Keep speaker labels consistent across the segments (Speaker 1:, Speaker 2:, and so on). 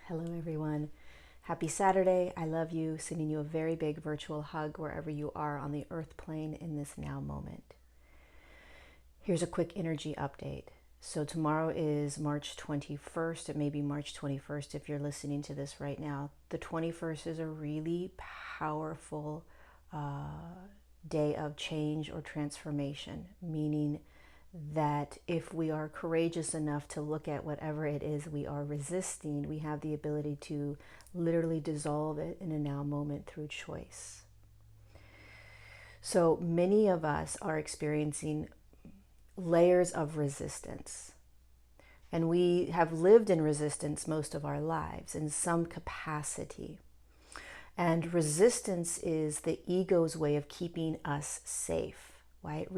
Speaker 1: Hello, everyone. Happy Saturday. I love you. Sending you a very big virtual hug wherever you are on the earth plane in this now moment. Here's a quick energy update. So tomorrow is March 21st. It may be March 21st if you're listening to this right now. The 21st is a really powerful day of change or transformation, meaning that if we are courageous enough to look at whatever it is we are resisting, we have the ability to literally dissolve it in a now moment through choice. So many of us are experiencing layers of resistance. And we have lived in resistance most of our lives in some capacity. And resistance is the ego's way of keeping us safe, right?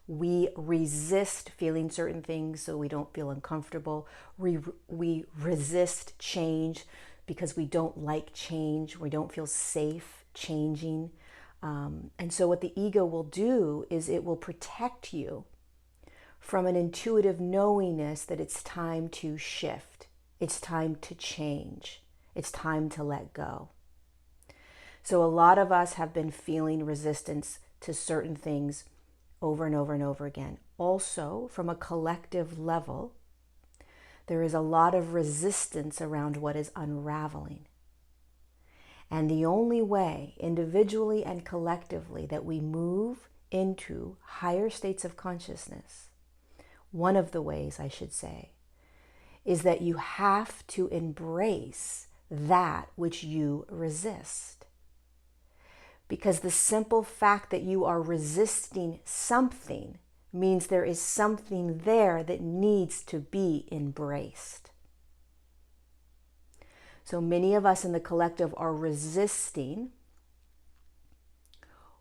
Speaker 1: We resist feeling certain things so we don't feel uncomfortable. We resist change because we don't like change. We don't feel safe changing. And so what the ego will do is it will protect you from an intuitive knowingness that it's time to shift. It's time to change. It's time to let go. So a lot of us have been feeling resistance to certain things over and over and over again. Also, from a collective level, there is a lot of resistance around what is unraveling. And the only way, individually and collectively, that we move into higher states of consciousness, one of the ways I should say, is that you have to embrace that which you resist. Because the simple fact that you are resisting something means there is something there that needs to be embraced. So many of us in the collective are resisting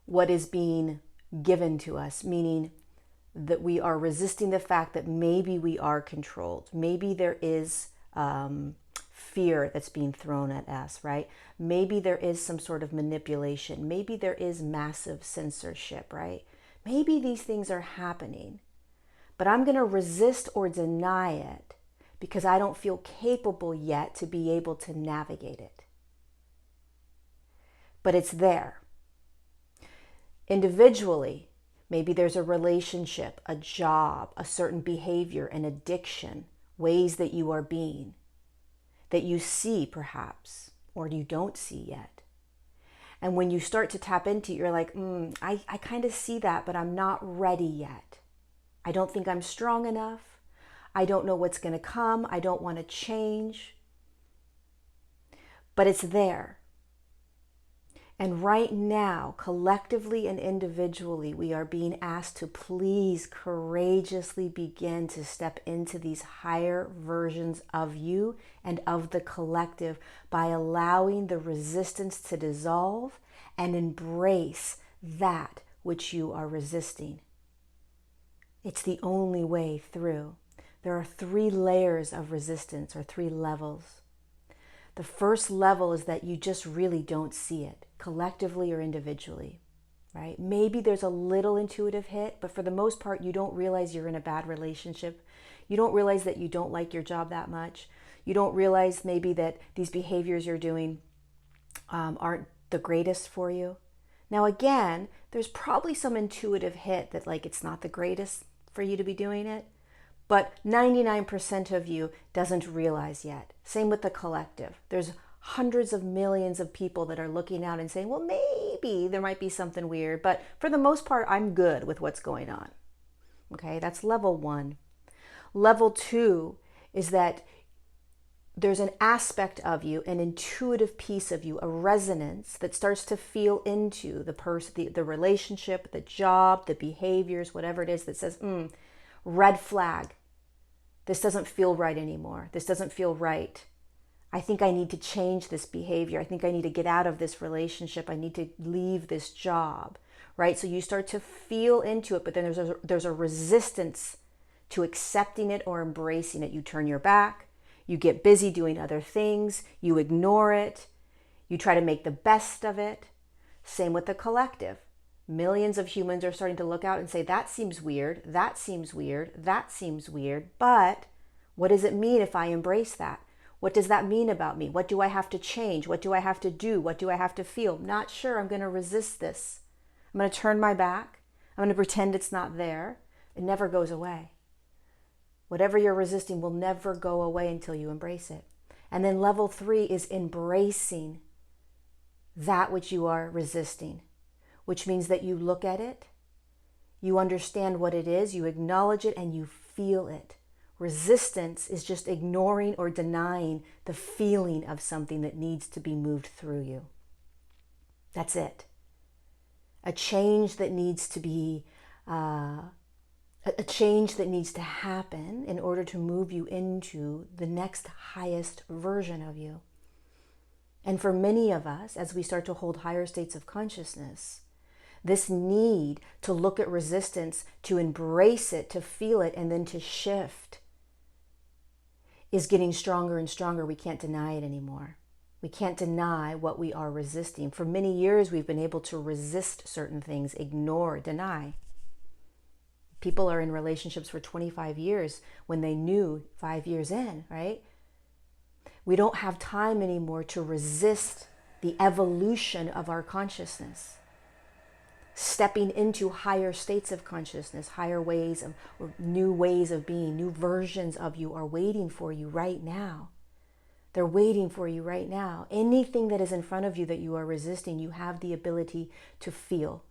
Speaker 1: what is being given to us, meaning that we are resisting the fact that maybe we are controlled. Maybe there is fear that's being thrown at us, right? Maybe there is some sort of manipulation. Maybe there is massive censorship, right? Maybe these things are happening, but I'm going to resist or deny it because I don't feel capable yet to be able to navigate it. But it's there. Individually, maybe there's a relationship, a job, a certain behavior, an addiction, ways that you are being, that you see perhaps, or you don't see yet. And when you start to tap into it, you're like, I kind of see that, but I'm not ready yet. I don't think I'm strong enough. I don't know what's going to come. I don't want to change. But it's there. And right now, collectively and individually, we are being asked to please courageously begin to step into these higher versions of you and of the collective by allowing the resistance to dissolve and embrace that which you are resisting. It's the only way through. There are 3 layers of resistance, or 3 levels. The first level is that you just really don't see it, collectively or individually, right? Maybe there's a little intuitive hit, but for the most part, you don't realize you're in a bad relationship. You don't realize that you don't like your job that much. You don't realize maybe that these behaviors you're doing aren't the greatest for you. Now, again, there's probably some intuitive hit that like it's not the greatest for you to be doing it. But 99% of you doesn't realize yet. Same with the collective. There's hundreds of millions of people that are looking out and saying, well, maybe there might be something weird, but for the most part, I'm good with what's going on. Okay, that's level 1. Level 2 is that there's an aspect of you, an intuitive piece of you, a resonance that starts to feel into the person, the relationship, the job, the behaviors, whatever it is that says, red flag. This doesn't feel right anymore. This doesn't feel right. I think I need to change this behavior. I think I need to get out of this relationship. I need to leave this job, right? So you start to feel into it, but then there's a resistance to accepting it or embracing it. You turn your back. You get busy doing other things. You ignore it. You try to make the best of it. Same with the collective. Millions of humans are starting to look out and say, that seems weird, that seems weird, that seems weird. But what does it mean if I embrace that? What does that mean about me? What do I have to change? What do I have to do? What do I have to feel? Not sure. I'm going to resist this. I'm going to turn my back. I'm going to pretend it's not there. It never goes away. Whatever you're resisting will never go away until you embrace it. And then level 3 is embracing that which you are resisting, which means that you look at it, you understand what it is, you acknowledge it, and you feel it. Resistance is just ignoring or denying the feeling of something that needs to be moved through you. That's it. A change that needs to be, a change that needs to happen in order to move you into the next highest version of you. And for many of us, as we start to hold higher states of consciousness, this need to look at resistance, to embrace it, to feel it, and then to shift is getting stronger and stronger. We can't deny it anymore. We can't deny what we are resisting. For many years, we've been able to resist certain things, ignore, deny. People are in relationships for 25 years when they knew 5 years in, right? We don't have time anymore to resist the evolution of our consciousness. Stepping into higher states of consciousness, higher ways of, or new ways of being, new versions of you are waiting for you right now. They're waiting for you right now. Anything that is in front of you that you are resisting, you have the ability to feel.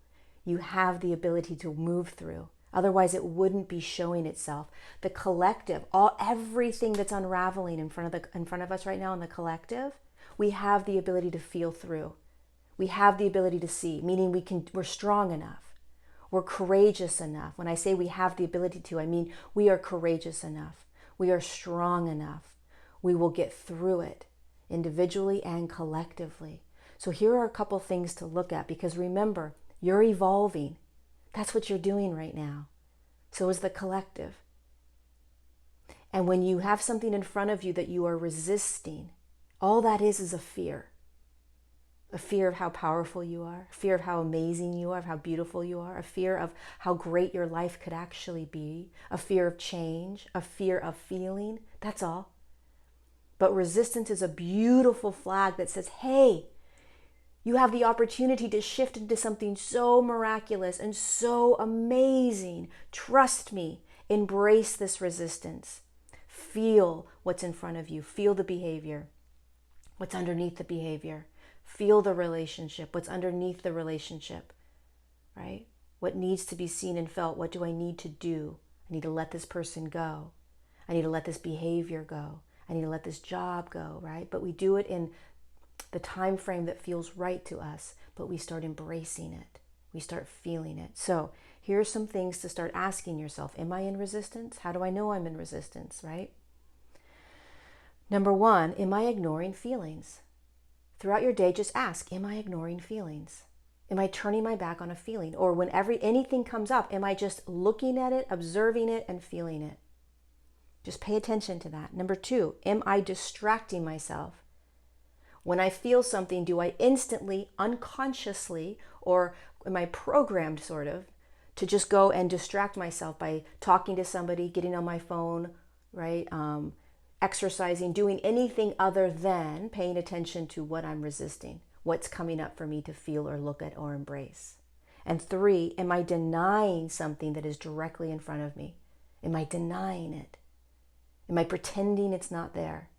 Speaker 1: You have the ability to move through. Otherwise, it wouldn't be showing itself. The collective, everything that's unraveling in front of us right now in the collective, we have the ability to feel through. We have the ability to see, meaning we're strong enough. We're courageous enough. When I say we have the ability to, I mean we are courageous enough. We are strong enough. We will get through it individually and collectively. So here are a couple things to look at, because remember, you're evolving. That's what you're doing right now. So is the collective. And when you have something in front of you that you are resisting, all that is a fear. A fear of how powerful you are, a fear of how amazing you are, of how beautiful you are, a fear of how great your life could actually be, a fear of change, a fear of feeling. That's all. But resistance is a beautiful flag that says, hey, you have the opportunity to shift into something so miraculous and so amazing. Trust me. Embrace this resistance. Feel what's in front of you. Feel the behavior. What's underneath the behavior. Feel the relationship. What's underneath the relationship, right? What needs to be seen and felt. What do I need to do? I need to let this person go. I need to let this behavior go. I need to let this job go, right? But we do it in the time frame that feels right to us, but we start embracing it. We start feeling it. So here are some things to start asking yourself. Am I in resistance? How do I know I'm in resistance, right? Number 1, am I ignoring feelings? Throughout your day, just ask, am I ignoring feelings? Am I turning my back on a feeling? Or whenever anything comes up, am I just looking at it, observing it, and feeling it? Just pay attention to that. Number 2, am I distracting myself? When I feel something, do I instantly, unconsciously, or am I programmed sort of to just go and distract myself by talking to somebody, getting on my phone, right? Exercising, doing anything other than paying attention to what I'm resisting, what's coming up for me to feel or look at or embrace. And 3, am I denying something that is directly in front of me? Am I denying it? Am I pretending it's not there?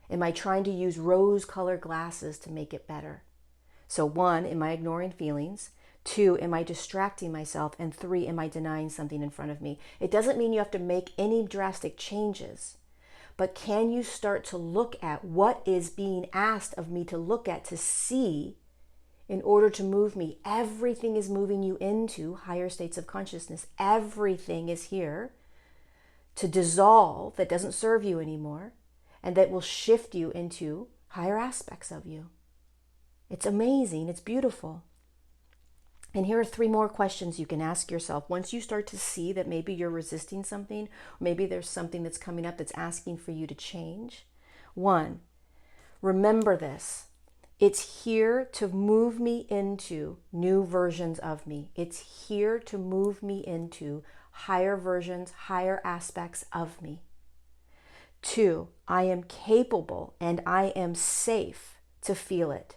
Speaker 1: Am I trying to use rose-colored glasses to make it better? So 1, am I ignoring feelings? 2, am I distracting myself? And 3, am I denying something in front of me? It doesn't mean you have to make any drastic changes, but can you start to look at what is being asked of me to look at, to see, in order to move me? Everything is moving you into higher states of consciousness. Everything is here to dissolve that doesn't serve you anymore, and that will shift you into higher aspects of you. It's amazing. It's beautiful. And here are 3 more questions you can ask yourself. Once you start to see that maybe you're resisting something, or maybe there's something that's coming up that's asking for you to change. 1, remember this. It's here to move me into new versions of me. It's here to move me into higher versions, higher aspects of me. 2, I am capable and I am safe to feel it.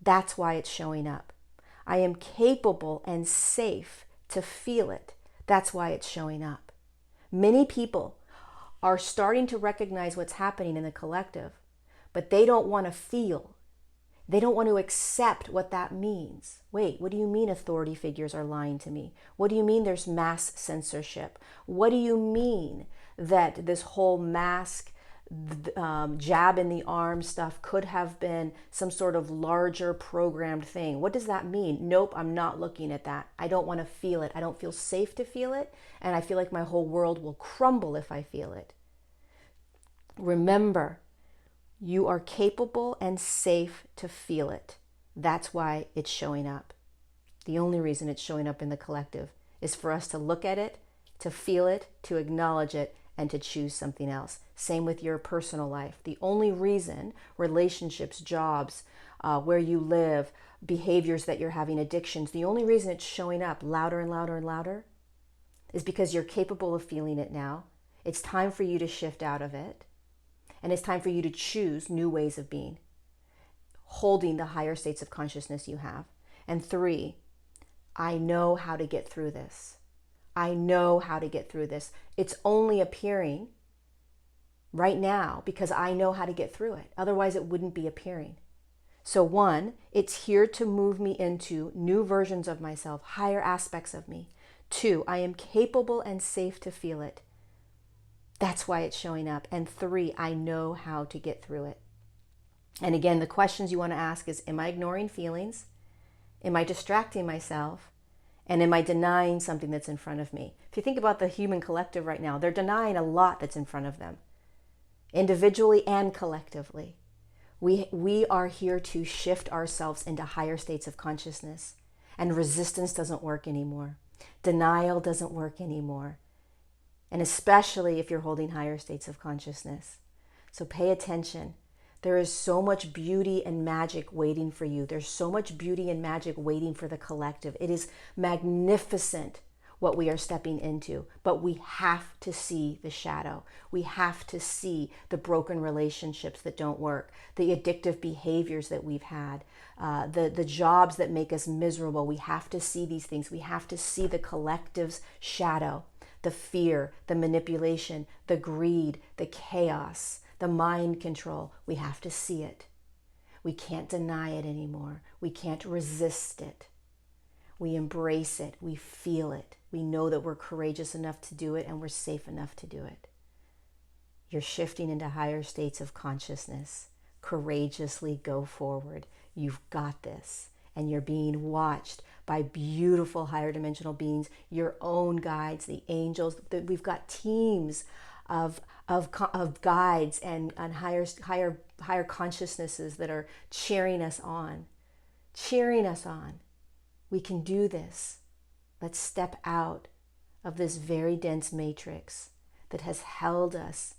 Speaker 1: That's why it's showing up. I am capable and safe to feel it. That's why it's showing up. Many people are starting to recognize what's happening in the collective, but they don't want to feel. They don't want to accept what that means. Wait, what do you mean authority figures are lying to me? What do you mean there's mass censorship? What do you mean that this whole mask, jab in the arm stuff could have been some sort of larger programmed thing? What does that mean? Nope, I'm not looking at that. I don't want to feel it. I don't feel safe to feel it. And I feel like my whole world will crumble if I feel it. Remember, you are capable and safe to feel it. That's why it's showing up. The only reason it's showing up in the collective is for us to look at it, to feel it, to acknowledge it, and to choose something else. Same with your personal life. The only reason relationships, jobs, where you live, behaviors that you're having, addictions, the only reason it's showing up louder and louder and louder is because you're capable of feeling it now. It's time for you to shift out of it. And it's time for you to choose new ways of being, holding the higher states of consciousness you have. And 3, I know how to get through this. I know how to get through this. It's only appearing right now because I know how to get through it. Otherwise, it wouldn't be appearing. So 1, it's here to move me into new versions of myself, higher aspects of me. 2, I am capable and safe to feel it. That's why it's showing up. And 3, I know how to get through it. And again, the questions you want to ask is, am I ignoring feelings? Am I distracting myself? And am I denying something that's in front of me? If you think about the human collective right now, they're denying a lot that's in front of them, individually and collectively. We are here to shift ourselves into higher states of consciousness. And resistance doesn't work anymore. Denial doesn't work anymore. And especially if you're holding higher states of consciousness. So pay attention. There is so much beauty and magic waiting for you. There's so much beauty and magic waiting for the collective. It is magnificent what we are stepping into, but we have to see the shadow. We have to see the broken relationships that don't work, the addictive behaviors that we've had, the jobs that make us miserable. We have to see these things. We have to see the collective's shadow. The fear, the manipulation, the greed, the chaos, the mind control. We have to see it. We can't deny it anymore. We can't resist it. We embrace it. We feel it. We know that we're courageous enough to do it and we're safe enough to do it. You're shifting into higher states of consciousness. Courageously go forward. You've got this. And you're being watched by beautiful higher dimensional beings, your own guides, the angels. We've got teams of guides and higher consciousnesses that are cheering us on. Cheering us on. We can do this. Let's step out of this very dense matrix that has held us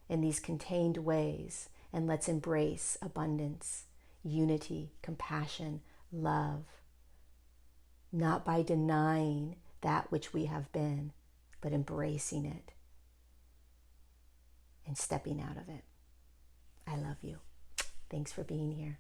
Speaker 1: in these contained ways, and let's embrace abundance, unity, compassion, love, not by denying that which we have been, but embracing it and stepping out of it. I love you. Thanks for being here.